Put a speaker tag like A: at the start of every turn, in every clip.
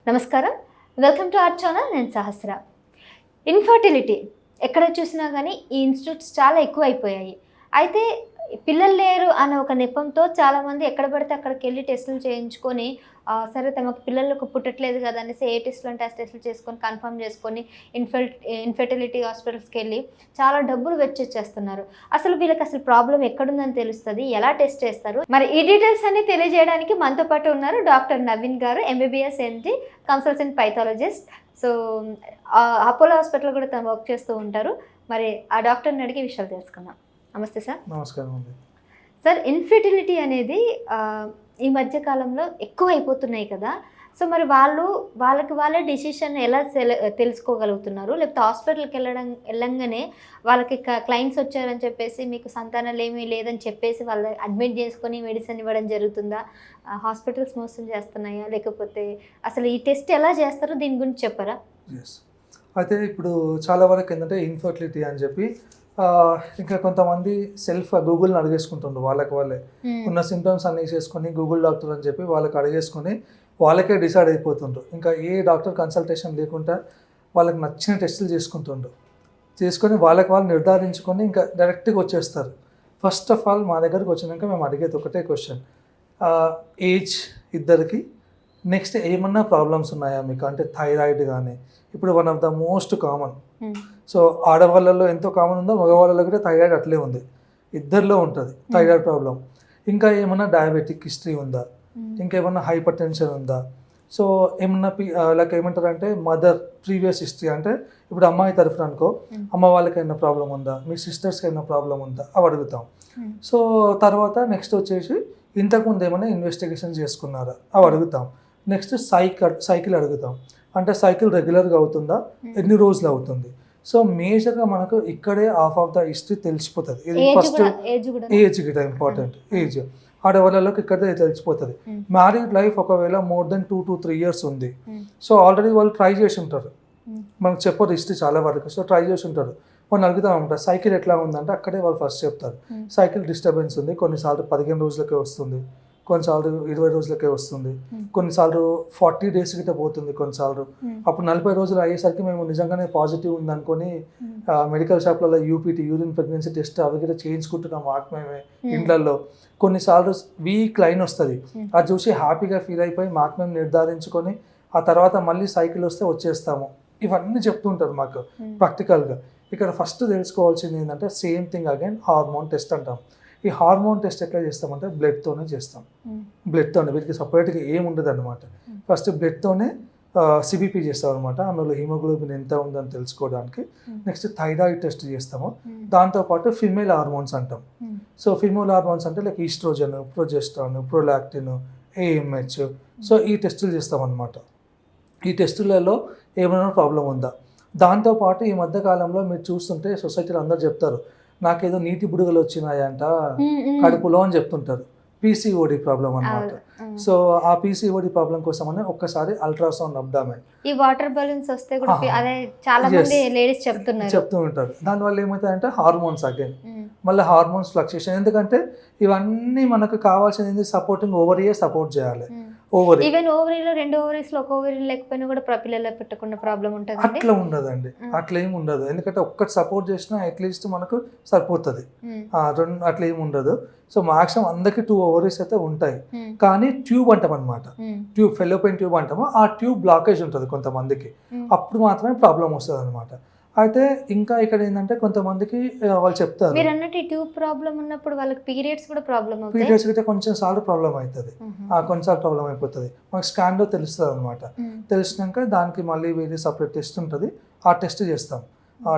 A: నమస్కారం, welcome to our channel. నేను సహస్ర. Infertility ఎక్కడ చూసినా కానీ ఈ ఇన్స్టిట్యూట్స్ చాలా ఎక్కువ అయిపోయాయి. అయితే పిల్లలు లేరు అనే ఒక నెపంతో చాలామంది ఎక్కడ పడితే అక్కడికి వెళ్ళి టెస్టులు చేయించుకొని సరే తమకు పిల్లలకు పుట్టట్లేదు కదా అనేసి ఏ టెస్టులు అంటే ఆ టెస్టులు చేసుకొని కన్ఫర్మ్ చేసుకొని ఇన్ఫర్టిలిటీ హాస్పిటల్స్కి వెళ్ళి చాలా డబ్బులు వెచ్చేస్తున్నారు. అసలు వీళ్ళకి అసలు ప్రాబ్లం ఎక్కడుందని తెలుస్తుంది, ఎలా టెస్ట్ చేస్తారు, మరి ఈ డీటెయిల్స్ అన్ని తెలియజేయడానికి మనతో పాటు ఉన్నారు doctor Naveen garu, MBBS MD, consultant pathologist. So Apollo hospital కూడా తను వర్క్ చేస్తూ ఉంటారు. మరి ఆ డాక్టర్ని అడిగి విషయాలు తెలుసుకుందాం. నమస్తే సార్.
B: నమస్కారం అండి.
A: సార్, ఇన్ఫర్టిలిటీ అనేది ఈ మధ్య కాలంలో ఎక్కువ అయిపోతున్నాయి కదా. సో మరి వాళ్ళే డిసిషన్ ఎలా తెలుసుకోగలుగుతున్నారు? లేకపోతే హాస్పిటల్కి వెళ్ళంగానే వాళ్ళకి క్లయింట్స్ వచ్చారని చెప్పేసి మీకు సంతానాలు ఏమీ లేదని చెప్పేసి వాళ్ళు అడ్మిట్ చేసుకొని మెడిసిన్ ఇవ్వడం జరుగుతుందా? హాస్పిటల్స్ మోసం చేస్తున్నాయా? లేకపోతే అసలు ఈ టెస్ట్ ఎలా చేస్తారో దీని గురించి చెప్పరా?
B: అయితే ఇప్పుడు చాలా వరకు ఏంటంటే ఇన్ఫర్టిలిటీ అని చెప్పి ఇంకా కొంతమంది సెల్ఫ్ గూగుల్ని అడిగేసుకుంటుండ్రు. వాళ్ళే ఉన్న సిమ్టమ్స్ అన్నీ చేసుకొని గూగుల్ డాక్టర్ అని చెప్పి వాళ్ళకి అడిగేసుకొని వాళ్ళకే డిసైడ్ అయిపోతుండ్రు. ఇంకా ఏ డాక్టర్ కన్సల్టేషన్ లేకుండా వాళ్ళకి నచ్చిన టెస్టులు చేసుకొని వాళ్ళు నిర్ధారించుకొని ఇంకా డైరెక్ట్గా వచ్చేస్తారు. ఫస్ట్ ఆఫ్ ఆల్ మా దగ్గరకు వచ్చినాక మేము అడిగేది ఒకటే క్వశ్చన్, ఏజ్ ఇద్దరికి, నెక్స్ట్ ఏమన్నా ప్రాబ్లమ్స్ ఉన్నాయా మీకు, అంటే థైరాయిడ్ కానీ ఇప్పుడు one of the most common. So ఆడవాళ్ళలో ఎంతో కామన్ ఉందో మగవాళ్ళలో కూడా థైరాయిడ్ అట్లే ఉంది, ఇద్దరిలో ఉంటుంది థైరాయిడ్ ప్రాబ్లం. ఇంకా ఏమన్నా డయాబెటిక్ హిస్టరీ ఉందా, ఇంకేమన్నా హైపర్ టెన్షన్ ఉందా, సో ఏమన్నా లైక్ ఏమంటారంటే మదర్ ప్రీవియస్ హిస్టరీ, అంటే ఇప్పుడు అమ్మాయి తరఫున అనుకో అమ్మ వాళ్ళకైనా ప్రాబ్లం ఉందా, మీ సిస్టర్స్కి అయినా ప్రాబ్లం ఉందా, అవి అడుగుతాం. సో తర్వాత నెక్స్ట్ వచ్చేసి ఇంతకుముందు ఏమైనా ఇన్వెస్టిగేషన్ చేసుకున్నారా, అవి అడుగుతాం. నెక్స్ట్ సైకిల్ అడుగుతాం, అంటే సైకిల్ రెగ్యులర్గా అవుతుందా, ఎన్ని రోజులు అవుతుంది. సో మేజర్గా మనకు ఇక్కడే హాఫ్ ఆఫ్ ద హిస్టరీ తెలిసిపోతుంది. ఇది ఫస్ట్ ఏజ్ గిట ఇంపార్టెంట్. ఏజ్ ఆడవాళ్ళకి ఇక్కడే తెలిసిపోతుంది. మ్యారీడ్ లైఫ్ ఒకవేళ మోర్ దెన్ 2 to 3 years ఉంది, సో ఆల్రెడీ వాళ్ళు ట్రై చేసి ఉంటారు, మనకు చెప్పరు హిస్టరీ చాలా వరకు. సో ట్రై చేసి ఉంటారు, వాళ్ళు అడుగుతాం అనమాట సైకిల్ ఎట్లా ఉందంటే అక్కడే వాళ్ళు ఫస్ట్ చెప్తారు సైకిల్ డిస్టర్బెన్స్ ఉంది, కొన్నిసార్లు 15 రోజులకే వస్తుంది, కొన్నిసార్లు 20 రోజులకే వస్తుంది, కొన్నిసార్లు 40 days గిట్ట పోతుంది, కొన్నిసార్లు అప్పుడు 40 రోజులు అయ్యేసరికి మేము నిజంగానే పాజిటివ్ ఉందనుకొని మెడికల్ షాప్లలో యూపీటీ, యూరిన్ ప్రెగ్నెన్సీ టెస్ట్ అవి కూడా చేయించుకుంటున్నాం మేమే ఇండ్లలో. కొన్నిసార్లు వీక్ లైన్ వస్తుంది, అది చూసి హ్యాపీగా ఫీల్ అయిపోయి మేము నిర్ధారించుకొని ఆ తర్వాత మళ్ళీ సైకిల్ వస్తే వచ్చేస్తాము. ఇవన్నీ చెప్తుంటారు మాకు ప్రాక్టికల్గా. ఇక్కడ ఫస్ట్ తెలుసుకోవాల్సింది ఏంటంటే same thing again hormone test అంటాం. ఈ హార్మోన్ టెస్ట్ ఎట్లా చేస్తామంటే బ్లడ్తోనే చేస్తాం. బ్లడ్తోనే, వీటికి సపరేట్గా ఏమి ఉండదు అనమాట. ఫస్ట్ బ్లడ్తోనే సిబిపి చేస్తాం అనమాట, అందులో హిమోగ్లోబిన్ ఎంత ఉందని తెలుసుకోవడానికి. నెక్స్ట్ థైరాయిడ్ టెస్ట్ చేస్తాము, దాంతోపాటు ఫిమేల్ హార్మోన్స్ అంటాం. సో ఫిమేల్ హార్మోన్స్ అంటే like oestrogen, progesterone, prolactin, AMH. So ఈ టెస్టులు చేస్తాం అనమాట. ఈ టెస్టులలో ఏమైనా ప్రాబ్లం ఉందా. దాంతోపాటు ఈ మధ్యకాలంలో మీరు చూస్తుంటే సొసైటీలో అందరు చెప్తారు నాకేదో నీటి బుడగలు వచ్చినాయంట కడుపులో అని చెప్తుంటారు. పీసీఓడి ప్రాబ్లం అన్నమాట. సో ఆ పీసీఓడి ప్రాబ్లం కోసమని ఒక్కసారి అల్ట్రాసౌండ్ అబ్డామెన్,
A: ఈ వాటర్ బలూన్స్ వస్తే కూడా అదే చాలా మంది లేడీస్ చెప్తూ ఉంటారు.
B: దానివల్ల ఏమవుతాయంటే హార్మోన్స్ అగైన్ మళ్ళీ హార్మోన్స్ ఫ్లక్చుయేషన్. ఎందుకంటే ఇవన్నీ మనకు కావాల్సింది సపోర్టింగ్ ఓవరీయే సపోర్ట్ చేయాలి. ఓవరీ
A: ఈవెన్ ఓవరీలో 2 ovaries లో ఒక ఓవరీ లేకపోయినా కూడా పిల్లలు పెట్టకుండా ప్రాబ్లం ఉంటుంది.
B: అట్లా ఉండదండి, అట్లా ఏమి ఉండదు. ఎందుకంటే ఒక్కటి సపోర్ట్ చేసినా అట్లీస్ట్ మనకు సరిపోతుంది. అట్లా ఏమి ఉండదు. సో మాక్సిమం అందరికి 2 ovaries అయితే ఉంటాయి, కానీ ట్యూబ్ అంటాం అనమాట, ట్యూబ్ ఫెలోపియన్ ట్యూబ్ అంటాము. ఆ ట్యూబ్ బ్లాకేజ్ ఉంటుంది కొంతమందికి, అప్పుడు మాత్రమే ప్రాబ్లం వస్తుంది అనమాట. అయితే ఇంకా ఇక్కడ ఏంటంటే కొంతమందికి వాళ్ళు చెప్తారు
A: మీరు అన్నట్టు ట్యూబ్ ప్రాబ్లం ఉన్నప్పుడు వాళ్ళకి పీరియడ్స్ కూడా ప్రాబ్లం అవుతాయి.
B: పీరియడ్స్ అయితే కొంచెం సార్లు ప్రాబ్లం అవుతుంది, కొన్నిసార్లు ప్రాబ్లం అయిపోతుంది. మనకు స్కాన్లో తెలుస్తుంది అనమాట. తెలిసినాక దానికి మళ్ళీ వేరే సపరేట్ టెస్ట్ ఉంటుంది, ఆ టెస్ట్ చేస్తాం.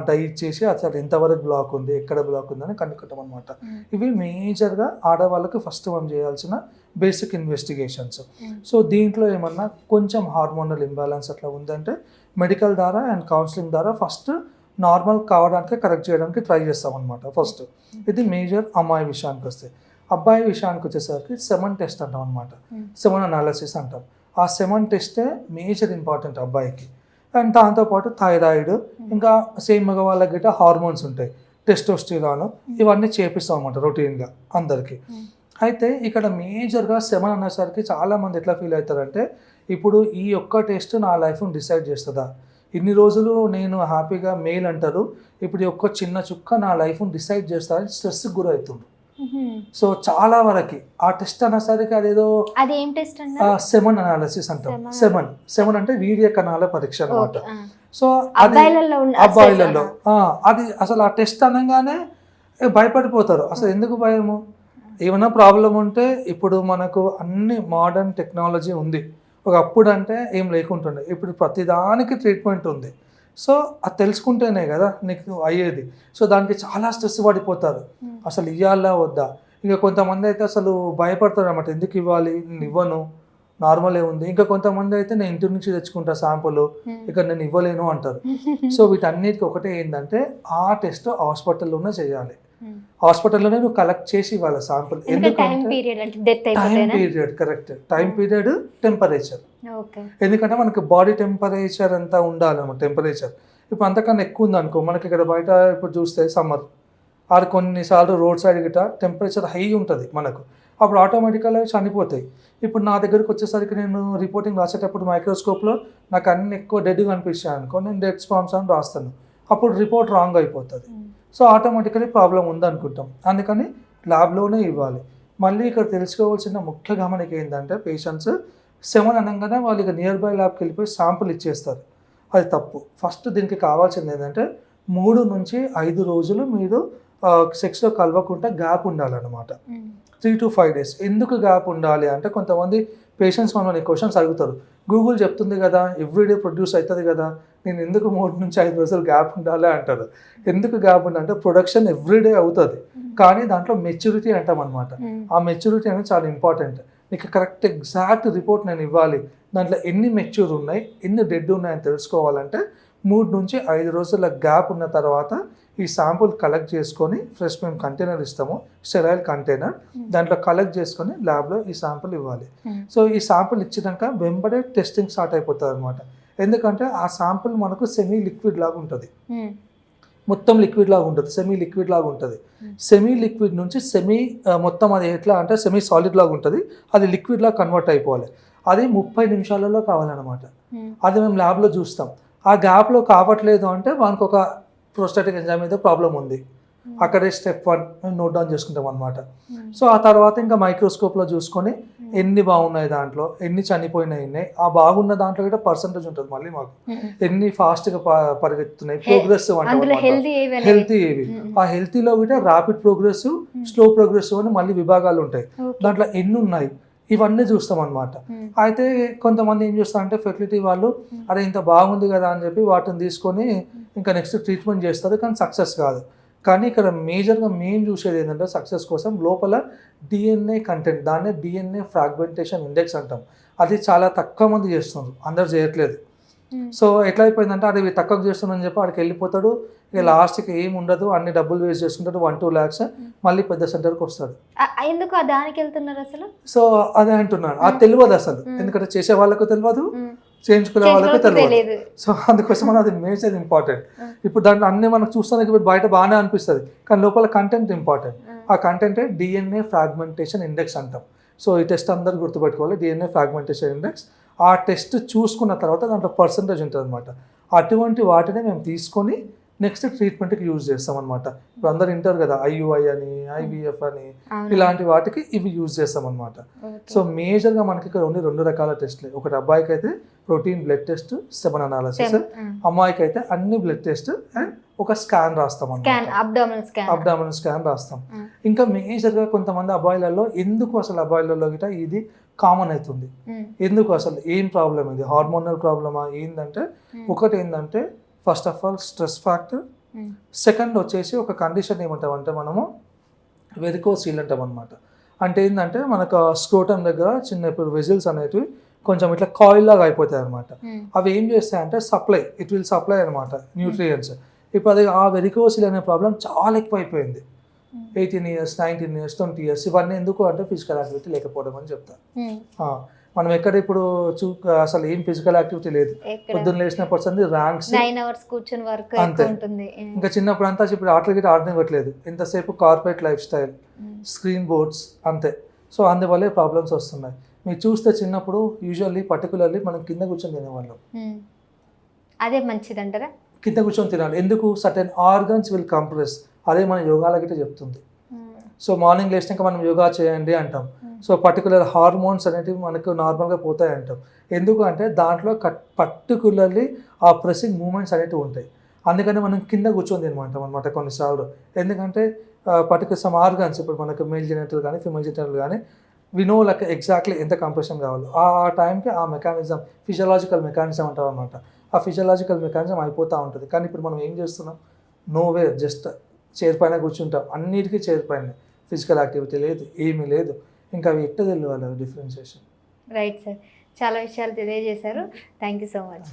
B: డైట్ చేసి అసలు ఎంతవరకు బ్లాక్ ఉంది, ఎక్కడ బ్లాక్ ఉందని కనుక్కుంటాం అనమాట. ఇవి మేజర్గా ఆడవాళ్ళకి ఫస్ట్ మనం చేయాల్సిన బేసిక్ ఇన్వెస్టిగేషన్స్. సో దీంట్లో ఏమన్నా కొంచెం హార్మోనల్ ఇంబ్యాలెన్స్ అట్లా ఉందంటే మెడికల్ ద్వారా అండ్ కౌన్సిలింగ్ ద్వారా ఫస్ట్ నార్మల్ కావడానికి కరెక్ట్ చేయడానికి ట్రై చేస్తాం అనమాట. ఫస్ట్ ఇది మేజర్ అమ్మాయి విషయానికి వస్తే. అబ్బాయి విషయానికి వచ్చేసరికి సెమన్ టెస్ట్ అంటాం అనమాట, సెమన్ అనాలిసిస్ అంటాం. ఆ సెమన్ టెస్టే మేజర్ ఇంపార్టెంట్ అబ్బాయికి. అండ్ దాంతోపాటు థైరాయిడ్, ఇంకా సేమ్ మగవాళ్ళకి గిట్ట హార్మోన్స్ ఉంటాయి, టెస్టోస్టిరాన్, ఇవన్నీ చేపిస్తాం అనమాట రొటీన్గా అందరికీ. అయితే ఇక్కడ మేజర్గా సెమన్ అనేసరికి చాలామంది ఎట్లా ఫీల్ అవుతారంటే ఇప్పుడు ఈ ఒక్క టెస్ట్ నా లైఫ్ని డిసైడ్ చేస్తుందా, ఇన్ని రోజులు నేను హ్యాపీగా మెయిల్ అంటారు, ఇప్పుడు ఈ ఒక్క చిన్న చుక్క నా లైఫ్ని డిసైడ్ చేస్తారని స్ట్రెస్కి గురవుతుంది. సో చాలా వరకు ఆ టెస్ట్ అనేసరికి అదేదో
A: అది ఏం టెస్ట్ అండి?
B: సెమన్ అనాలిసిస్ అంటాం. సెమన్ అంటే వీర్య కణాల పరీక్ష అనమాట. సో అది అబ్బాయిలలో అది అసలు ఆ టెస్ట్ అనగానే భయపడిపోతారు. అసలు ఎందుకు భయము? ఏమైనా ప్రాబ్లం ఉంటే ఇప్పుడు మనకు అన్ని మోడర్న్ టెక్నాలజీ ఉంది. ఒకప్పుడు అంటే ఏం లేకుంటుండే, ఇప్పుడు ప్రతిదానికి ట్రీట్మెంట్ ఉంది. సో అది తెలుసుకుంటేనే కదా నీకు అయ్యేది. సో దానికి చాలా స్ట్రెస్ పడిపోతారు, అసలు ఇవ్వాలా వద్దా. ఇంకా కొంతమంది అయితే అసలు భయపడతారు అన్నమాట, ఎందుకు ఇవ్వాలి, నేను ఇవ్వను, నార్మలే ఉంది. ఇంకా కొంతమంది అయితే నేను ఇంటి నుంచి తెచ్చుకుంటా శాంపుల్, ఇక్కడ నేను ఇవ్వలేను అంటారు. సో వీటన్నిటికి ఒకటే ఏంటంటే ఆ టెస్ట్ హాస్పిటల్లోనే చేయాలి. హాస్పిటల్లోనే నువ్వు కలెక్ట్ చేసి ఇవ్వాలి sample.
A: Time period
B: correct, time period, temperature. ఎందుకంటే మనకి బాడీ టెంపరేచర్ అంతా ఉండాలన్నమాట. టెంపరేచర్ ఇప్పుడు అంతకన్నా ఎక్కువ ఉంది అనుకో, మనకి ఇక్కడ బయట ఇప్పుడు చూస్తే సమ్మర్ ఆరు కొన్నిసార్లు రోడ్ సైడ్ గిట్ట టెంపరేచర్ హై ఉంటుంది మనకు, అప్పుడు ఆటోమేటిక్గా చనిపోతాయి. ఇప్పుడు నా దగ్గరికి వచ్చేసరికి నేను రిపోర్టింగ్ రాసేటప్పుడు మైక్రోస్కోప్లో నాకు అన్ని ఎక్కువ డెడ్గా అనిపించాయి అనుకో, నేను డెడ్ స్పామ్స్ అని రాస్తాను, అప్పుడు రిపోర్ట్ రాంగ్ అయిపోతుంది. సో ఆటోమేటికలీ ప్రాబ్లం ఉందనుకుంటాం, అందుకని ల్యాబ్లోనే ఇవ్వాలి. మళ్ళీ ఇక్కడ తెలుసుకోవాల్సిన ముఖ్య గమనిక ఏంటంటే పేషెంట్స్ 7 అనగానే వాళ్ళు ఇక నియర్ బై ల్యాబ్కి వెళ్ళిపోయి శాంపుల్ ఇచ్చేస్తారు. అది తప్పు. ఫస్ట్ దీనికి కావాల్సింది ఏంటంటే 3 నుంచి 5 రోజులు మీరు సెక్స్లో కలవకుండా గ్యాప్ ఉండాలన్నమాట. 3 to 5 days. ఎందుకు గ్యాప్ ఉండాలి అంటే కొంతమంది పేషెంట్స్ మనల్ని క్వశ్చన్స్ అడుగుతారు, గూగుల్ చెప్తుంది కదా ఎవ్రీడే ప్రొడ్యూస్ అవుతుంది కదా, నేను ఎందుకు 3 నుంచి 5 రోజులు గ్యాప్ ఉండాలి అంటారు. ఎందుకు గ్యాప్ ఉండాలంటే ప్రొడక్షన్ ఎవ్రీడే అవుతుంది, కానీ దాంట్లో మెచ్యూరిటీ అంటాం అనమాట. ఆ మెచ్యూరిటీ అనేది చాలా ఇంపార్టెంట్. నీకు కరెక్ట్ ఎగ్జాక్ట్ రిపోర్ట్ నేను ఇవ్వాలి, దాంట్లో ఎన్ని మెచ్యూర్ ఉన్నాయి, ఎన్ని డెడ్ ఉన్నాయని తెలుసుకోవాలంటే 3 నుంచి 5 రోజుల గ్యాప్ ఉన్న తర్వాత ఈ శాంపుల్ కలెక్ట్ చేసుకొని ఫ్రెష్ మేము కంటైనర్ ఇస్తాము, స్టెరైల్ కంటైనర్, దాంట్లో కలెక్ట్ చేసుకొని ల్యాబ్లో ఈ శాంపుల్ ఇవ్వాలి. సో ఈ శాంపుల్ ఇచ్చినాక వెంబడే టెస్టింగ్ స్టార్ట్ అయిపోతుంది అనమాట. ఎందుకంటే ఆ శాంపుల్ మనకు సెమీ లిక్విడ్ లాగా ఉంటుంది, మొత్తం లిక్విడ్ లాగా ఉంటుంది, సెమీ లిక్విడ్ లాగా ఉంటుంది. సెమీ లిక్విడ్ నుంచి మొత్తం అది ఎట్లా అంటే సెమీ సాలిడ్ లాగా ఉంటుంది, అది లిక్విడ్ లాగా కన్వర్ట్ అయిపోవాలి. అది 30 నిమిషాలలో కావాలన్నమాట. అది మేము ల్యాబ్లో చూస్తాం. ఆ గ్యాప్లో కావట్లేదు అంటే మనకు ఒక ప్రోస్టాటిక్ ఎంజైమ్ మీద ప్రాబ్లం ఉంది, అక్కడే స్టెప్ 1 మేము నోట్ డౌన్ చేసుకుంటాం అనమాట. సో ఆ తర్వాత ఇంకా మైక్రోస్కోప్లో చూసుకొని ఎన్ని బాగున్నాయి, దాంట్లో ఎన్ని చనిపోయినాయి ఉన్నాయి, ఆ బాగున్న దాంట్లో కూడా పర్సంటేజ్ ఉంటుంది మళ్ళీ మాకు, ఎన్ని ఫాస్ట్గా పరిగెత్తున్నాయి, ప్రోగ్రెసివ్ అంటే హెల్తీ ఏవి, ఆ హెల్తీలో కూడా ర్యాపిడ్ ప్రోగ్రెసివ్, స్లో ప్రోగ్రెసివ్ అని మళ్ళీ విభాగాలు ఉంటాయి, దాంట్లో ఎన్ని ఉన్నాయి ఇవన్నీ చూస్తాం అనమాట. అయితే కొంతమంది ఏం చేస్తారంటే ఫెర్టిలిటీ వాళ్ళు అరే ఇంత బాగుంది కదా అని చెప్పి వాటిని తీసుకొని ఇంకా నెక్స్ట్ ట్రీట్మెంట్ చేస్తారు, కానీ సక్సెస్ కాదు. కానీ ఇక్కడ మేజర్గా మెయిన్ చూసేది ఏంటంటే సక్సెస్ కోసం లోపల డిఎన్ఏ కంటెంట్, దాన్నే డిఎన్ఏ ఫ్రాగ్మెంటేషన్ ఇండెక్స్ అంటాం. అది చాలా తక్కువ మంది చేస్తున్నారు, అందరు చేయట్లేదు. సో ఎట్లా అయిపోయిందంటే అది తక్కువ చేస్తుందని చెప్పి వాడికి వెళ్ళిపోతాడు, ఇక లాస్ట్కి ఏమి ఉండదు, అన్ని డబ్బులు వేస్ట్ చేసుకుంటాడు, 1-2 lakhs, మళ్ళీ పెద్ద సెంటర్కి వస్తాడు.
A: ఎందుకు దానికి వెళ్తున్నారు అసలు? సో
B: అదే అంటున్నాను, అది తెలియదు అసలు, ఎందుకంటే చేసే వాళ్ళకు తెలియదు, చేయించుకునే వాళ్ళకి తెలియదు. సో అందుకోసం అది మేజర్ ఇంపార్టెంట్. ఇప్పుడు దాంట్లో అన్ని మనకు చూస్తానికి బయట బాగానే అనిపిస్తుంది, కానీ లోపల కంటెంట్ ఇంపార్టెంట్. ఆ కంటెంటే డిఎన్ఏ ఫ్రాగ్మెంటేషన్ ఇండెక్స్ అంటాం. సో ఈ టెస్ట్ అందరు గుర్తుపెట్టుకోవాలి, డిఎన్ఏ ఫ్రాగ్మెంటేషన్ ఇండెక్స్. ఆ టెస్ట్ చూసుకున్న తర్వాత దాంట్లో పర్సంటేజ్ ఉంటుంది అనమాట. అటువంటి వాటిని మేము తీసుకొని నెక్స్ట్ ట్రీట్మెంట్కి యూజ్ చేస్తాం అనమాట. ఇప్పుడు అందరు వింటారు కదా IUI అని, IVF అని, ఇలాంటి వాటికి ఇవి యూజ్ చేస్తాం అనమాట. సో మేజర్గా మనకి ఇక్కడ ఓన్లీ 2 రకాల టెస్ట్లే. ఒకటి అబ్బాయికి అయితే protein blood test, semen analysis, అమ్మాయికి అయితే అన్ని బ్లడ్ టెస్ట్ అండ్ ఒక స్కాన్ రాస్తాం అనమాట, అబ్డామినల్ స్కాన్ రాస్తాం. ఇంకా మేజర్గా కొంతమంది అబ్బాయిలలో ఎందుకు అసలు అబ్బాయిలలో గిట ఇది కామన్ అవుతుంది, ఎందుకు అసలు ఏం ప్రాబ్లం, ఇది హార్మోనల్ ప్రాబ్లమా ఏంటంటే, ఒకటి ఏంటంటే first of all stress factor, second వచ్చేసి ఒక కండిషన్ ఏమంటామంటే మనము వెరికోసీల్ అంటాం అనమాట. అంటే ఏంటంటే మనకు స్క్రోటమ్ దగ్గర చిన్న ఇప్పుడు వెజిల్స్ అనేటివి కొంచెం ఇట్లా కాయిల్ లాగా అయిపోతాయి అనమాట. అవి ఏం చేస్తాయంటే ఇట్ విల్ సప్లై అనమాట న్యూట్రియంట్స్. ఇప్పుడు అది ఆ వెరికోసీల్ అనే ప్రాబ్లం చాలా ఎక్కువ అయిపోయింది. 18 years, 19 years, 20 years, ఇవన్నీ ఎందుకు అంటే ఫిజికల్ యాక్టివిటీ లేకపోవడం అని చెప్తారు. మనం ఎక్కడ ఇప్పుడు అసలు ఏం ఫిజికల్ యాక్టివిటీ లేదు, పొద్దున్న లేచిన పర్సన్ ర్యాంక్స్
A: 9 hours కూర్చొని వర్క్ ఉంటుంది.
B: ఇంకా చిన్నప్పుడు అంతా ఇప్పుడు ఆటలు గిట్ట ఆడనివ్వట్లేదు, ఎంతసేపు corporate life style, screen boards అంతే. సో అందువల్లే ప్రాబ్లమ్స్ వస్తున్నాయి. మీరు చూస్తే చిన్నప్పుడు యూజువల్లీ పర్టికులర్లీ మనం కింద కూర్చొని తినేవాళ్ళం.
A: అదే మంచిదంటారా?
B: కింద కూర్చొని తినాలి. ఎందుకు? Certain organs will compress. అదే మన యోగాల గిట్ట చెప్తుంది. సో మార్నింగ్ లేచినాక మనం యోగా చేయండి అంటాం. సో పర్టికులర్ హార్మోన్స్ అనేటివి మనకు నార్మల్గా పోతాయి అంటాం. ఎందుకు అంటే దాంట్లో పర్టికులర్లీ ఆ ప్రెసింగ్ మూమెంట్స్ అనేటివి ఉంటాయి. అందుకని మనం కింద కూర్చొని తినమంటాం అనమాట కొన్నిసార్లు. ఎందుకంటే పర్టికులర్ సమ్ ఆర్గన్స్, ఇప్పుడు మనకు మేల్ జెనిటల్ కానీ ఫిమేల్ జెనిటల్ కానీ వి నో లైక్ ఎగ్జాక్ట్లీ ఎంత కంప్రెషన్ కావాలో ఆ టైంకి ఆ మెకానిజం, ఫిజియలాజికల్ మెకానిజం అంటాం అనమాట. ఆ ఫిజియలాజికల్ మెకానిజం అయిపోతూ ఉంటుంది. కానీ ఇప్పుడు మనం ఏం చేస్తున్నాం? నోవే, జస్ట్ చైర్ పైన కూర్చుంటాం. అన్నిటికీ చైర్ పైన, ఫిజికల్ యాక్టివిటీ లేదు, ఏమీ లేదు. ఇంకా అవి ఎట్ట తెలియాలి డిఫరెన్షియేషన్.
A: రైట్ సార్, చాలా విషయాలు తెలియజేశారు. Thank you so much.